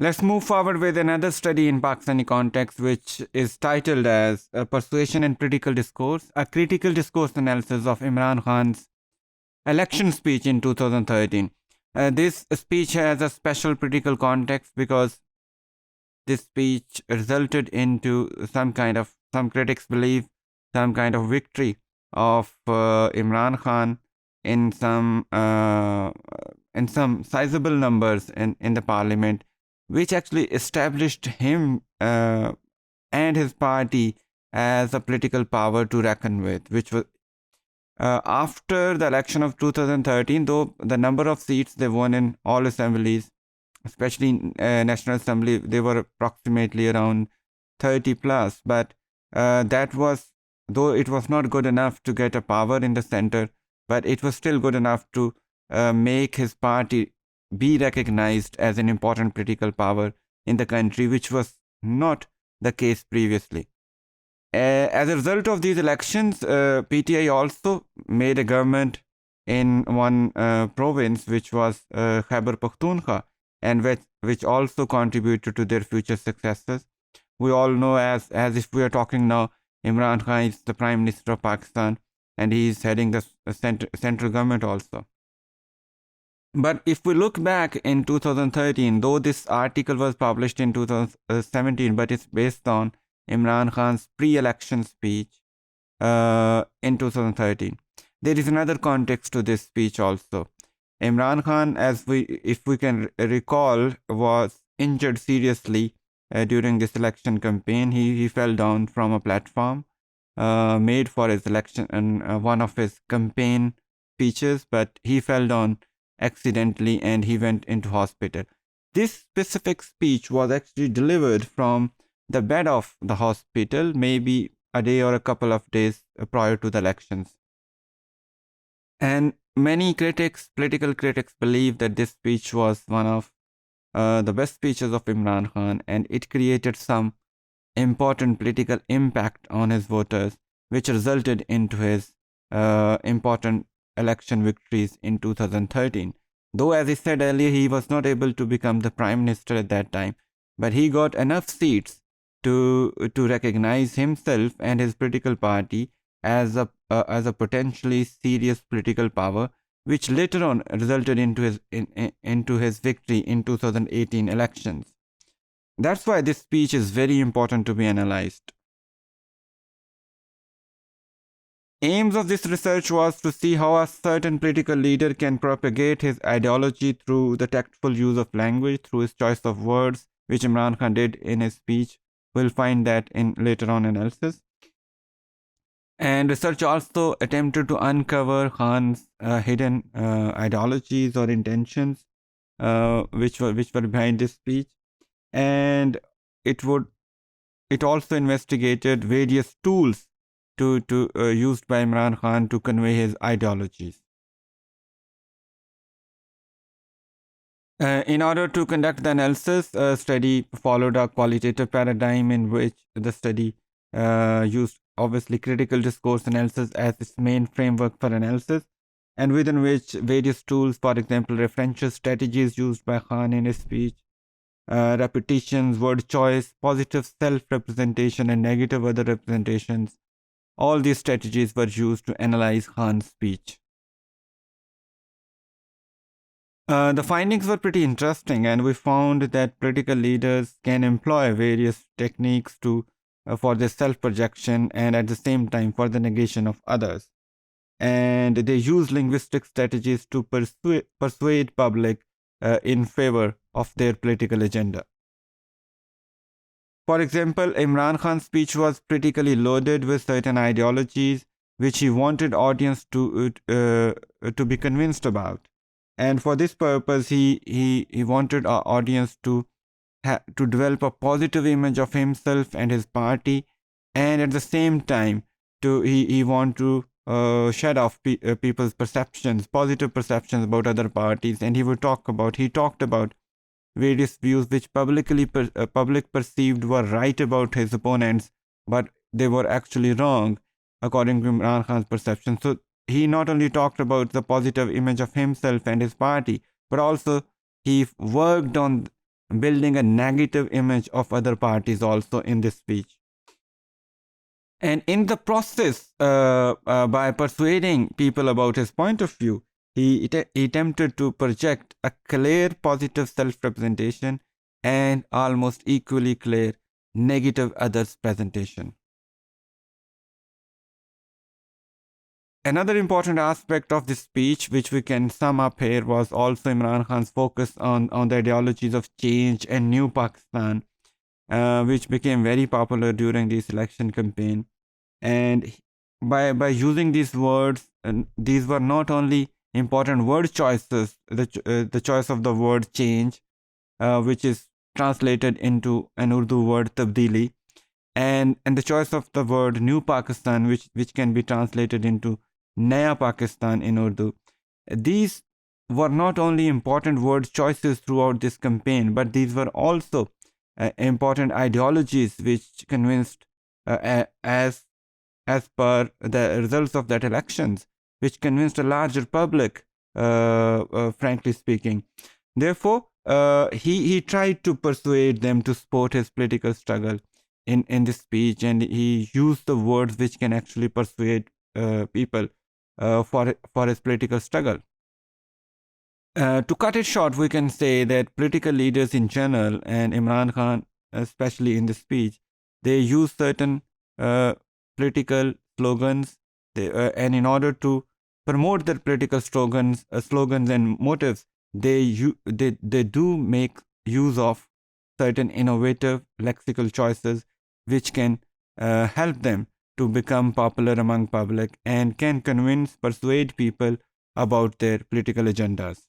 Let's move forward with another study in Pakistani context, which is titled as Persuasion and Critical Discourse, a critical discourse analysis of Imran Khan's election speech in 2013. This speech has a special political context because this speech resulted into some critics believe, some kind of victory of Imran Khan in some sizable numbers in the parliament, which actually established him and his party as a political power to reckon with, which was after the election of 2013, though the number of seats they won in all assemblies, especially in National Assembly, they were approximately around 30 plus. But that was, though it was not good enough to get a power in the center, but it was still good enough to make his party be recognized as an important political power in the country, which was not the case previously. As a result of these elections, PTI also made a government in one province, which was Khyber Pakhtunkhwa, and which also contributed to their future successes. We all know, as if we are talking now, Imran Khan is the Prime Minister of Pakistan, and he is heading the central government also. But if we look back in 2013, though this article was published in 2017, but it's based on Imran Khan's pre-election speech in 2013. There is another context to this speech also. Imran Khan, if we can recall, was injured seriously during this election campaign. He fell down from a platform made for his election and one of his campaign speeches, but he fell down accidentally and he went into hospital. This specific speech was actually delivered from the bed of the hospital, maybe a day or a couple of days prior to the elections. And many critics, political critics, believe that this speech was one of the best speeches of Imran Khan, and it created some important political impact on his voters, which resulted into his important election victories in 2013. Though, as I said earlier, he was not able to become the prime minister at that time, but he got enough seats to recognize himself and his political party as a potentially serious political power, which later on resulted into his victory in 2018 elections. That's why this speech is very important to be analyzed. Aims of this research was to see how a certain political leader can propagate his ideology through the tactful use of language, through his choice of words, which Imran Khan did in his speech. We'll find that in later on analysis. And research also attempted to uncover Khan's hidden ideologies or intentions, which were behind this speech, and it also investigated various tools used by Imran Khan to convey his ideologies. In order to conduct the analysis, study followed a qualitative paradigm in which the study used obviously critical discourse analysis as its main framework for analysis, and within which various tools, for example, referential strategies used by Khan in his speech, repetitions, word choice, positive self-representation, and negative other representations, all these strategies were used to analyze Khan's speech. The findings were pretty interesting, and we found that political leaders can employ various techniques for their self-projection and at the same time for the negation of others. And they use linguistic strategies to persuade public in favor of their political agenda. For example, Imran Khan's speech was critically loaded with certain ideologies which he wanted audience to be convinced about. And for this purpose, he wanted our audience to develop a positive image of himself and his party, and at the same time, he want to shed off people's perceptions, positive perceptions about other parties. And he talked about various views which public perceived were right about his opponents, but they were actually wrong according to Imran Khan's perception. So he not only talked about the positive image of himself and his party, but also he worked on building a negative image of other parties also in this speech. And in the process, by persuading people about his point of view, he attempted to project a clear positive self representation and almost equally clear negative others presentation. Another important aspect of this speech, which we can sum up here, was also Imran Khan's focus on the ideologies of change and new Pakistan, which became very popular during this election campaign. And by using these words, these were not only important word choices, the choice of the word change, which is translated into an Urdu word tabdili, and the choice of the word new Pakistan, which can be translated into Naya Pakistan in Urdu. These were not only important word choices throughout this campaign, but these were also important ideologies which convinced, as per the results of that elections, which convinced a larger public, frankly speaking. Therefore, he tried to persuade them to support his political struggle in this speech, and he used the words which can actually persuade people for his political struggle. To cut it short, we can say that political leaders in general, and Imran Khan especially in the speech, they use certain political slogans, and in order to promote their political slogans and motives, they do make use of certain innovative lexical choices which can help them to become popular among public and can persuade people about their political agendas.